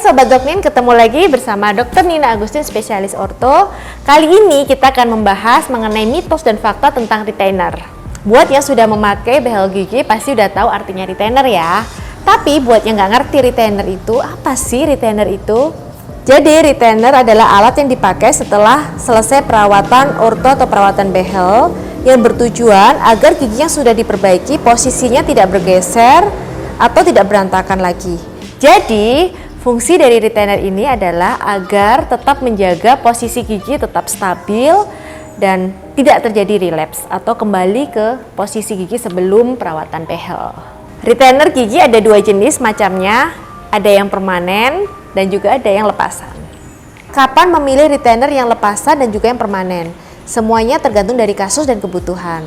Sobat Doknin, ketemu lagi bersama Dr. Nina Agustin, spesialis orto. Kali ini kita akan membahas mengenai mitos dan fakta tentang retainer. Buat yang sudah memakai behel gigi pasti udah tahu artinya retainer ya. Tapi buat yang nggak ngerti retainer itu, apa sih retainer itu? Jadi retainer adalah alat yang dipakai setelah selesai perawatan orto atau perawatan behel yang bertujuan agar gigi yang sudah diperbaiki posisinya tidak bergeser atau tidak berantakan lagi. Jadi fungsi dari retainer ini adalah agar tetap menjaga posisi gigi tetap stabil dan tidak terjadi relapse atau kembali ke posisi gigi sebelum perawatan behel. Retainer gigi ada dua jenis macamnya, ada yang permanen dan juga ada yang lepasan. Kapan memilih retainer yang lepasan dan juga yang permanen? Semuanya tergantung dari kasus dan kebutuhan.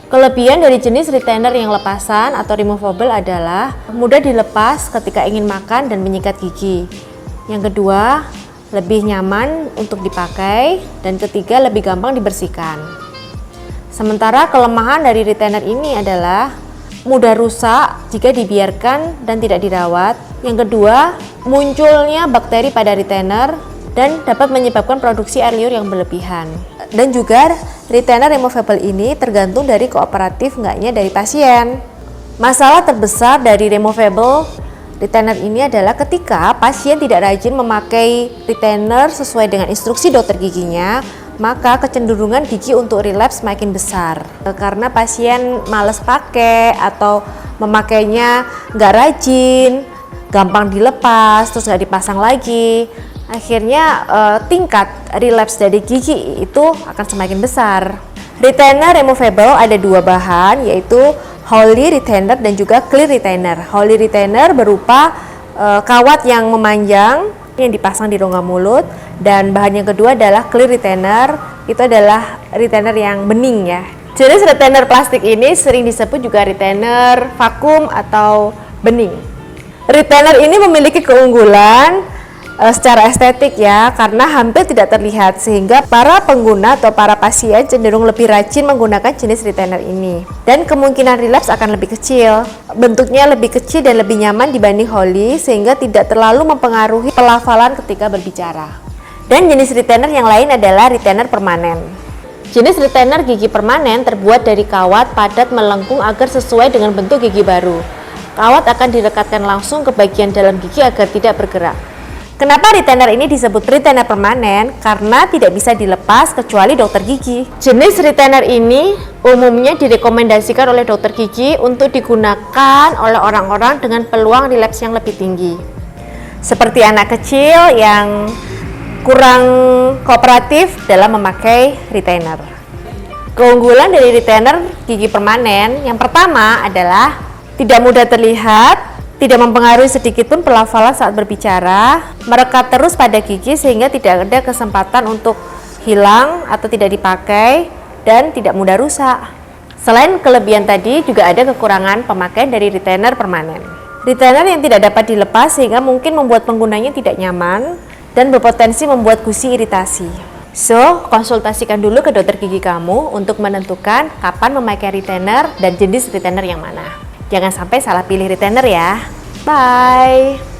Kelebihan dari jenis retainer yang lepasan atau removable adalah mudah dilepas ketika ingin makan dan menyikat gigi. Yang kedua, lebih nyaman untuk dipakai, dan ketiga, lebih gampang dibersihkan. Sementara kelemahan dari retainer ini adalah mudah rusak jika dibiarkan dan tidak dirawat. Yang kedua, munculnya bakteri pada retainer dan dapat menyebabkan produksi air liur yang berlebihan. Dan juga retainer removable ini tergantung dari kooperatif enggaknya dari pasien. Masalah terbesar dari removable retainer ini adalah ketika pasien tidak rajin memakai retainer sesuai dengan instruksi dokter giginya, maka kecenderungan gigi untuk relapse makin besar. Karena pasien males pakai atau memakainya nggak rajin, gampang dilepas, terus nggak dipasang lagi. Akhirnya tingkat relapse dari gigi itu akan semakin besar. Retainer removable ada dua bahan, yaitu Holey retainer dan juga clear retainer. Holey retainer berupa kawat yang memanjang yang dipasang di rongga mulut, dan bahan yang kedua adalah clear retainer. Itu adalah retainer yang bening ya. Jenis retainer plastik ini sering disebut juga retainer vakum atau bening. Retainer ini memiliki keunggulan secara estetik ya, karena hampir tidak terlihat sehingga para pengguna atau para pasien cenderung lebih rajin menggunakan jenis retainer ini, dan kemungkinan relapse akan lebih kecil. Bentuknya lebih kecil dan lebih nyaman dibanding Holey sehingga tidak terlalu mempengaruhi pelafalan ketika berbicara. Dan jenis retainer yang lain adalah retainer permanen. Jenis retainer gigi permanen terbuat dari kawat padat melengkung agar sesuai dengan bentuk gigi baru. Kawat akan direkatkan langsung ke bagian dalam gigi agar tidak bergerak. Kenapa retainer ini disebut retainer permanen? Karena tidak bisa dilepas kecuali dokter gigi. Jenis retainer ini umumnya direkomendasikan oleh dokter gigi untuk digunakan oleh orang-orang dengan peluang relapse yang lebih tinggi. Seperti anak kecil yang kurang kooperatif dalam memakai retainer. Keunggulan dari retainer gigi permanen yang pertama adalah tidak mudah terlihat, tidak mempengaruhi sedikit pun pelafalan saat berbicara, merekat terus pada gigi sehingga tidak ada kesempatan untuk hilang atau tidak dipakai, dan tidak mudah rusak. Selain kelebihan tadi, juga ada kekurangan pemakaian dari retainer permanen. Retainer yang tidak dapat dilepas sehingga mungkin membuat penggunanya tidak nyaman dan berpotensi membuat gusi iritasi. So, konsultasikan dulu ke dokter gigi kamu untuk menentukan kapan memakai retainer dan jenis retainer yang mana. Jangan sampai salah pilih retainer ya. Bye.